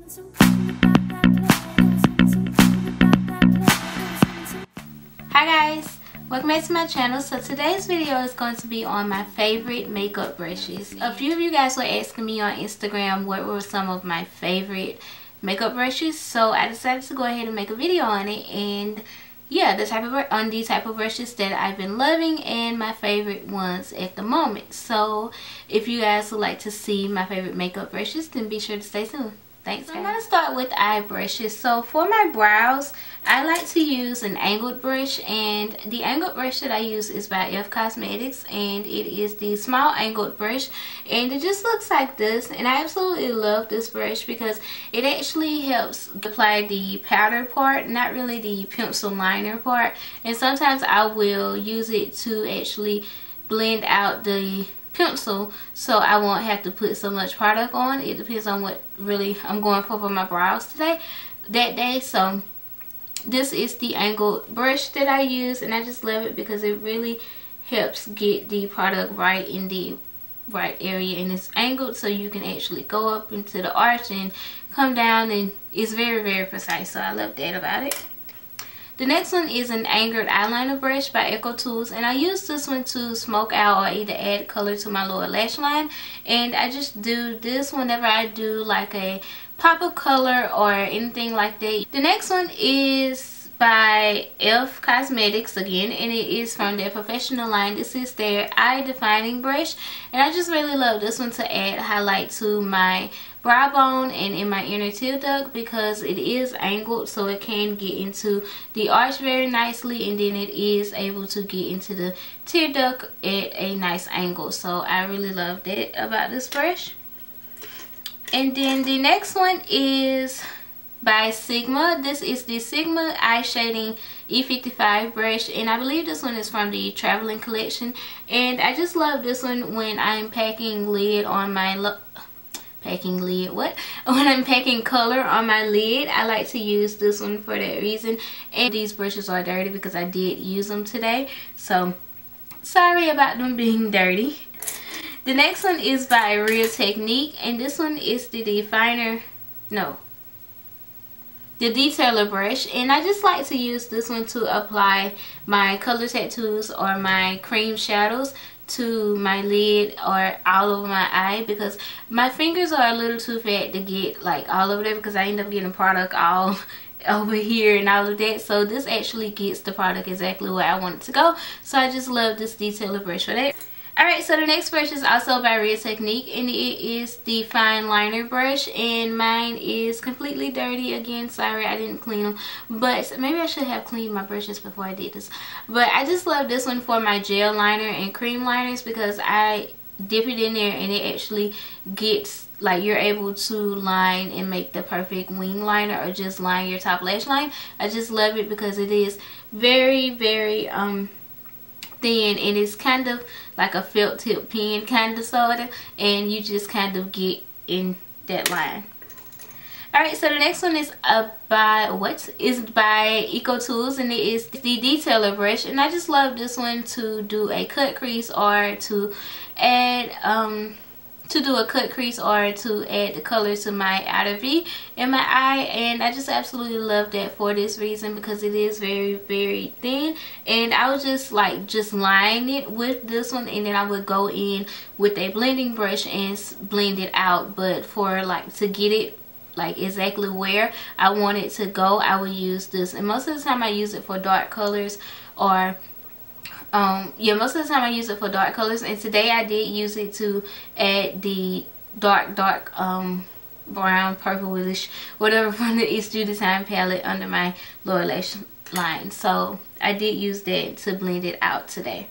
Hi guys, welcome back to my channel. So today's video is going to be on my favorite makeup brushes. A few of you guys were asking me on Instagram what were some of my favorite makeup brushes, so I decided to go ahead and make a video on it. And yeah, the type of brushes that I've been loving and my favorite ones at the moment. So if you guys would like to see my favorite makeup brushes, then be sure to stay tuned. Thanks, guys. I'm going to start with eye brushes. So for my brows, I like to use an angled brush, and the angled brush that I use is by E.L.F Cosmetics, and it is the small angled brush, and it just looks like this. And I absolutely love this brush because it actually helps apply the powder part, not really the pencil liner part. And sometimes I will use it to actually blend out the pencil, so I won't have to put so much product on. It depends on what really I'm going for my brows that day. So this is the angled brush that I use, and I just love it because it really helps get the product right in the right area, and it's angled so you can actually go up into the arch and come down, and it's very, very precise. So I love that about it. The next one is an angled eyeliner brush by ECOTOOLS, and I use this one to smoke out or either add color to my lower lash line. And I just do this whenever I do like a pop of color or anything like that. The next one is by E.L.F Cosmetics again, and it is from their professional line. This is their eye defining brush, and I just really love this one to add highlight to my brow bone and in my inner tear duct, because it is angled so it can get into the arch very nicely, and then it is able to get into the tear duct at a nice angle. So I really love that about this brush. And then the next one is by Sigma. This is the Sigma Eye Shading E55 brush, and I believe this one is from the Traveling Collection. And I just love this one when I'm packing lid on my when I'm packing color on my lid. I like to use this one for that reason. And these brushes are dirty because I did use them today, so sorry about them being dirty. The next one is by Real Technique, and this one is the detailer brush, and I just like to use this one to apply my color tattoos or my cream shadows to my lid or all over my eye, because my fingers are a little too fat to get like all over there, because I end up getting product all over here and all of that. So this actually gets the product exactly where I want it to go, so I just love this detailer brush for that. Alright, so the next brush is also by Real Technique, and it is the fine liner brush, and mine is completely dirty again. Sorry, I didn't clean them, but maybe I should have cleaned my brushes before I did this. But I just love this one for my gel liner and cream liners, because I dip it in there and it actually gets, like, you're able to line and make the perfect wing liner or just line your top lash line. I just love it because it is very, very thin, and it's kind of like a felt tip pen kind of sorta, and you just kind of get in that line. Alright, so the next one is by ECOTOOLS, and it is the detailer brush, and I just love this one to do a cut crease or to add the color to my outer V in my eye. And I just absolutely love that for this reason, because it is very, very thin, and I would just line it with this one, and then I would go in with a blending brush and blend it out. But for to get it like exactly where I want it to go, I would use this, and most of the time I use it for dark colors, or most of the time I use it for dark colors. And today I did use it to add the dark brown, purplish, whatever, from the It's Judy Time palette under my lower lash line. So I did use that to blend it out today.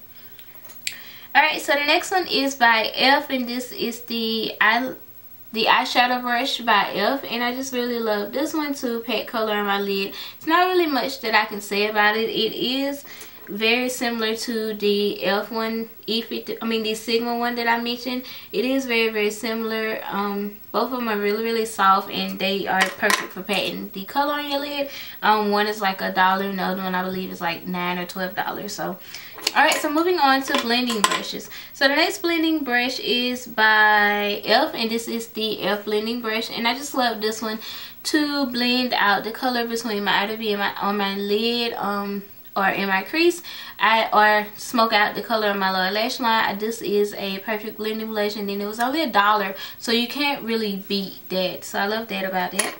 Alright, so the next one is by E.L.F, and this is the eyeshadow brush by E.L.F, and I just really love this one to pack color on my lid. It's not really much that I can say about it. It is very similar to the E.L.F one, the Sigma one that I mentioned. It is very similar. Both of them are really soft, and they are perfect for patting the color on your lid. One is like $1, and the other one I believe is like $9 or $12. So alright, so moving on to blending brushes. So the next blending brush is by E.L.F, and this is the E.L.F blending brush, and I just love this one to blend out the color between my outer V and on my lid, or in my crease, or smoke out the color on my lower lash line. This is a perfect blending blush, and then it was only $1, so you can't really beat that. So I love that about it.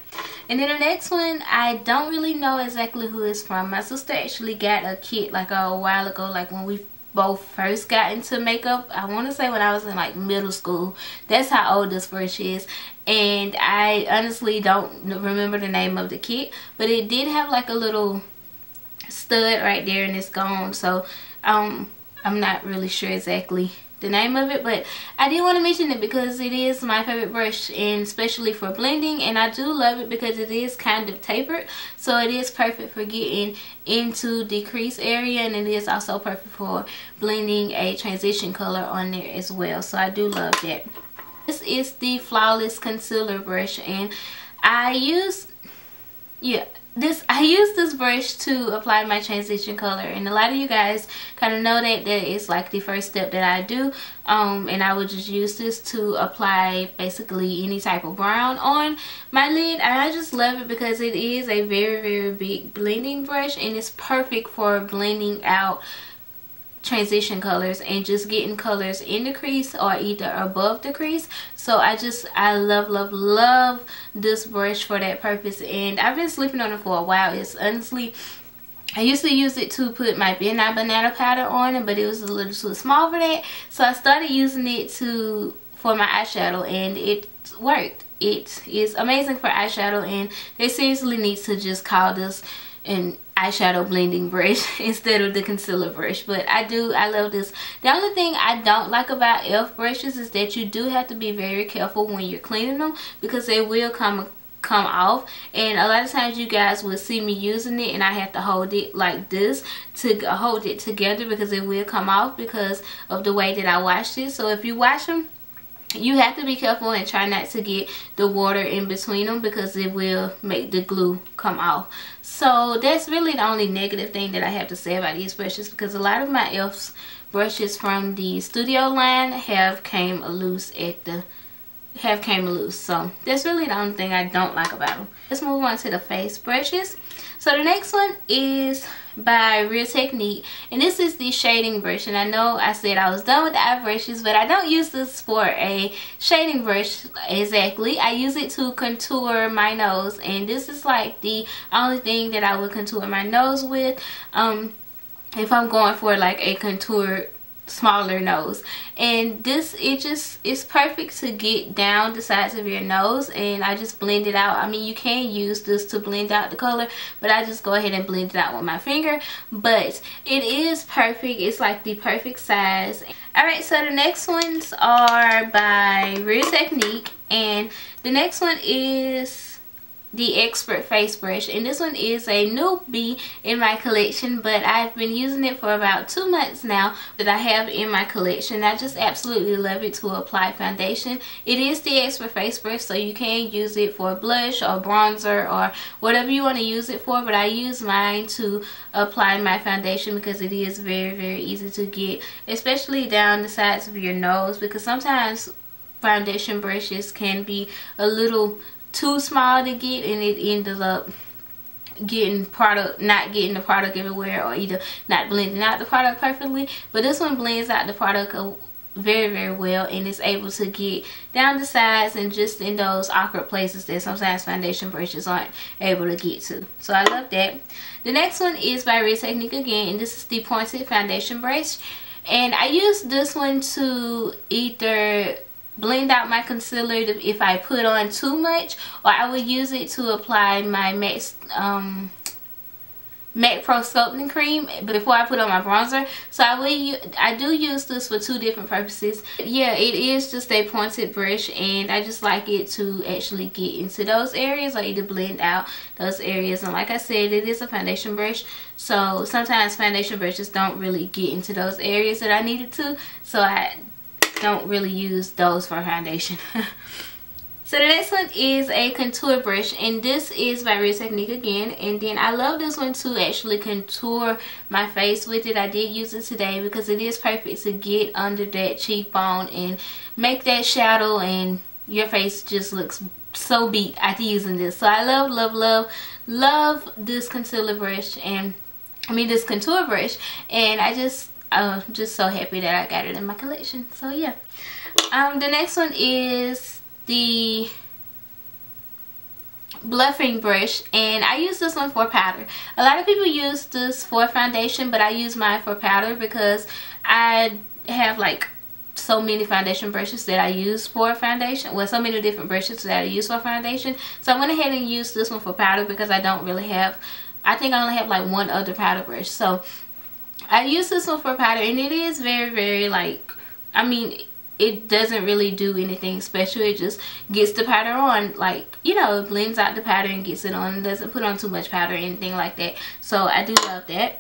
And then the next one, I don't really know exactly who it's from. My sister actually got a kit like a while ago, like when we both first got into makeup. I want to say when I was in like middle school. That's how old this brush is. And I honestly don't remember the name of the kit, but it did have like a little stud right there, and it's gone. So I'm not really sure exactly the name of it, but I did want to mention it because it is my favorite brush, and especially for blending. And I do love it because it is kind of tapered, so it is perfect for getting into the crease area, and it is also perfect for blending a transition color on there as well. So I do love that. This is the Flawless Concealer brush, and I use this brush to apply my transition color, and a lot of you guys kind of know that is like the first step that I do, and I would just use this to apply basically any type of brown on my lid. And I just love it because it is a very big blending brush, and it's perfect for blending out transition colors and just getting colors in the crease or either above the crease. So I love this brush for that purpose, and I've been sleeping on it for a while. It's honestly, I used to use it to put my Midnight Banana powder on, but it was a little too small for that, so I started using it for my eyeshadow, and it worked. It is amazing for eyeshadow, and they seriously need to just call this an eyeshadow blending brush instead of the concealer brush. But I love this. The only thing I don't like about E.L.F brushes is that you do have to be very careful when you're cleaning them, because they will come off, and a lot of times you guys will see me using it and I have to hold it like this to hold it together, because it will come off because of the way that I washed it. So if you wash them, you have to be careful and try not to get the water in between them, because it will make the glue come off. So that's really the only negative thing that I have to say about these brushes, because a lot of my E.L.F brushes from the studio line have came loose. So that's really the only thing I don't like about them. Let's move on to the face brushes. So the next one is by Real Technique, and this is the shading brush. And I know I said I was done with the eye brushes, but I don't use this for a shading brush exactly. I use it to contour my nose, and this is like the only thing that I would contour my nose with if I'm going for like a contour smaller nose. And this, it's perfect to get down the sides of your nose, and I just blend it out. I mean, you can use this to blend out the color, but I just go ahead and blend it out with my finger. But it is perfect. It's like the perfect size. Alright, so the next ones are by Real Technique, and the next one is the Expert Face Brush, and this one is a newbie in my collection, but I've been using it for about 2 months now that I have in my collection. I just absolutely love it to apply foundation. It is the Expert Face Brush, so you can use it for blush or bronzer or whatever you want to use it for, but I use mine to apply my foundation because it is very easy to get, especially down the sides of your nose, because sometimes foundation brushes can be a little too small to get, and it ends up not getting the product everywhere, or either not blending out the product perfectly. But this one blends out the product very well, and it's able to get down the sides and just in those awkward places that sometimes foundation brushes aren't able to get to. So I love that. The next one is by Real Technique again, and this is the pointed foundation brush, and I use this one to either blend out my concealer if I put on too much, or I would use it to apply my MAC Pro Sculpting Cream before I put on my bronzer. So I do use this for two different purposes. Yeah, it is just a pointed brush, and I just like it to actually get into those areas, or either blend out those areas. And like I said, it is a foundation brush, so sometimes foundation brushes don't really get into those areas that I needed to, so I don't really use those for foundation. So the next one is a contour brush, and this is by Real Technique again. And then I love this one to actually contour my face with it. I did use it today because it is perfect to get under that cheekbone and make that shadow, and your face just looks so beat after using this. So I love this concealer brush, and this contour brush, and I just so happy that I got it in my collection. So yeah, the next one is the bluffing brush, and I use this one for powder. A lot of people use this for foundation, but I use mine for powder because I have like so many foundation brushes that I use for foundation. Well, so many different brushes that I use for foundation. So I went ahead and used this one for powder because I don't really have, I think I only have like one other powder brush. So I use this one for powder, and it is very like, it doesn't really do anything special. It just gets the powder on, like, you know, it blends out the powder and gets it on. It doesn't put on too much powder or anything like that. So I do love that.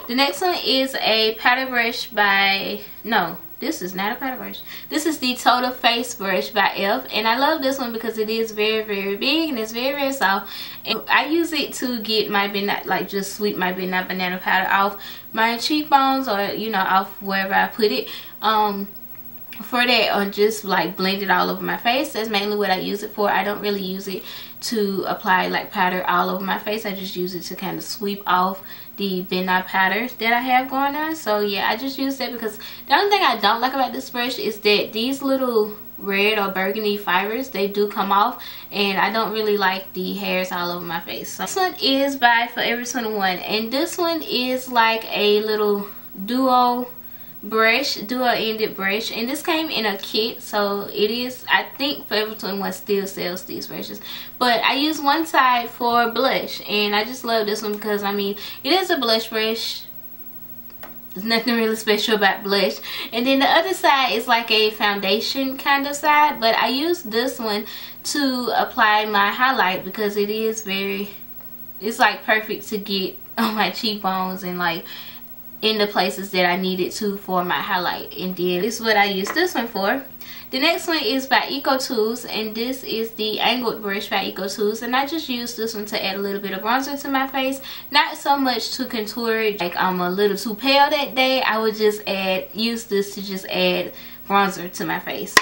The next one is a powder brush by, no, this is not a powder brush. This is the Total Face brush by E.L.F. And I love this one because it is very big, and it's very soft. And I use it to get my midnight, like just sweep my midnight banana powder off my cheekbones, or, you know, off wherever I put it. For that, or just like blend it all over my face. That's mainly what I use it for. I don't really use it to apply like powder all over my face. I just use it to kind of sweep off the midnight powder that I have going on. So yeah, I just use that because the only thing I don't like about this brush is that these little red or burgundy fibers, they do come off, and I don't really like the hairs all over my face. So this one is by Forever 21, and this one is like a little duo ended brush, and this came in a kit. So it is, I think Forever 21 still sells these brushes, but I use one side for blush, and I just love this one because it is a blush brush. There's nothing really special about blush. And then the other side is like a foundation kind of side, but I use this one to apply my highlight because it is it's like perfect to get on my cheekbones and like in the places that I need it to for my highlight. And then this is what I use this one for. The next one is by ECOTOOLS, and this is the angled brush by ECOTOOLS, and I just use this one to add a little bit of bronzer to my face. Not so much to contour it, like I'm a little too pale that day. I would just use this to just add bronzer to my face.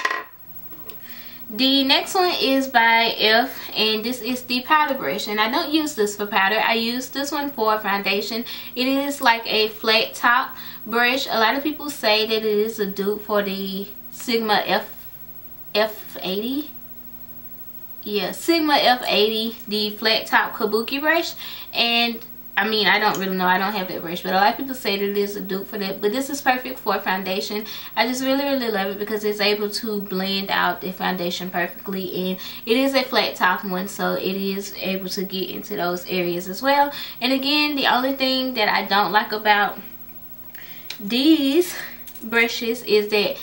The next one is by E.L.F, and this is the powder brush, and I don't use this for powder. I use this one for foundation. It is like a flat top brush. A lot of people say that it is a dupe for the Sigma F80. Yeah, Sigma F80, the flat top kabuki brush. And I don't really know, I don't have that brush, but a lot of people say that it is a dupe for that. But this is perfect for foundation. I just really love it because it's able to blend out the foundation perfectly, and it is a flat top one, so it is able to get into those areas as well. And again, the only thing that I don't like about these brushes is that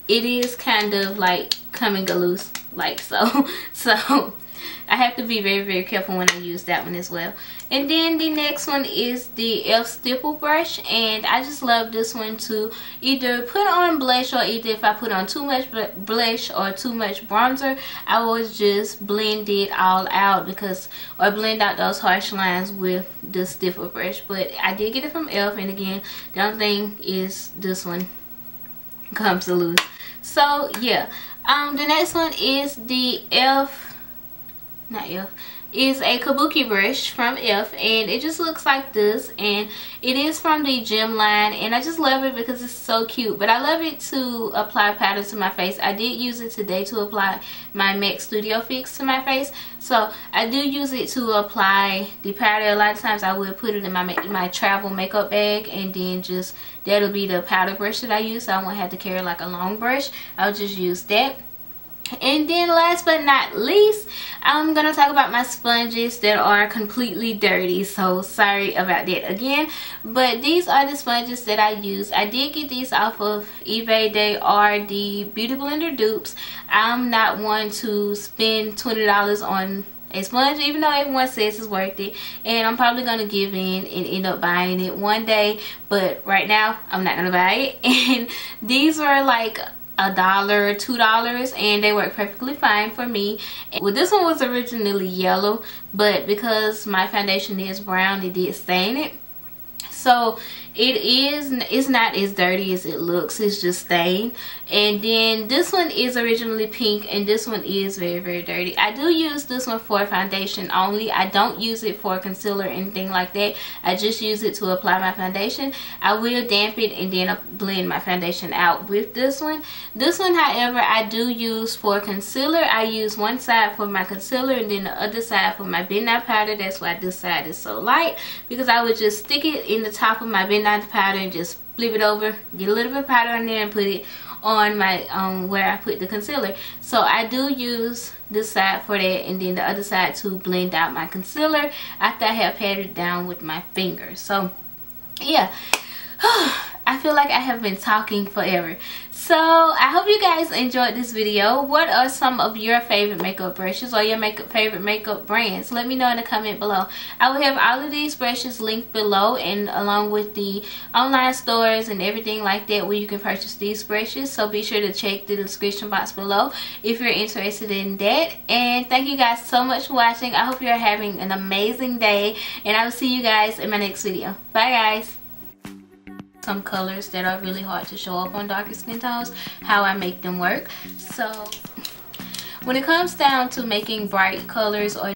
it is kind of like coming loose, like so. So I have to be very careful when I use that one as well. And then the next one is the E.L.F stipple brush, and I just love this one to either put on blush, or either if I put on too much blush or too much bronzer, I will just blend it all out or blend out those harsh lines with the stipple brush. But I did get it from E.L.F, and again, the only thing is this one comes loose. So yeah, the next one is the is a kabuki brush from E.L.F, and it just looks like this, and it is from the gem line, and I just love it because it's so cute. But I love it to apply powder to my face. I did use it today to apply my MAC Studio Fix to my face, so I do use it to apply the powder. A lot of times I will put it in my travel makeup bag, and then just that'll be the powder brush that I use, so I won't have to carry like a long brush. I'll just use that. And then last but not least, I'm gonna talk about my sponges that are completely dirty. So sorry about that again, but these are the sponges that I use. I did get these off of eBay. They are the Beauty Blender dupes. I'm not one to spend $20 on a sponge, even though everyone says it's worth it, and I'm probably gonna give in and end up buying it one day, but right now I'm not gonna buy it. And these were like $1, $2, and they work perfectly fine for me. Well, this one was originally yellow, but because my foundation is brown, it did stain it. So it's not as dirty as it looks, it's just stained. And then this one is originally pink, and this one is very, very dirty. I do use this one for foundation only. I don't use it for concealer or anything like that. I just use it to apply my foundation. I will damp it and then blend my foundation out with this one. This one, however, I do use for concealer. I use one side for my concealer and then the other side for my midnight powder. That's why this side is so light, because I would just stick it in the top of my midnight powder and just flip it over, get a little bit of powder on there, and put it on my where I put the concealer. So I do use this side for that, and then the other side to blend out my concealer after I have patted it down with my fingers. So yeah. I feel like I have been talking forever. So I hope you guys enjoyed this video. What are some of your favorite makeup brushes or your favorite makeup brands? Let me know in the comment below. I will have all of these brushes linked below, and along with the online stores and everything like that where you can purchase these brushes. So be sure to check the description box below if you're interested in that. And thank you guys so much for watching. I hope you're having an amazing day, and I will see you guys in my next video. Bye guys. Some colors that are really hard to show up on darker skin tones, how I make them work. So when it comes down to making bright colors or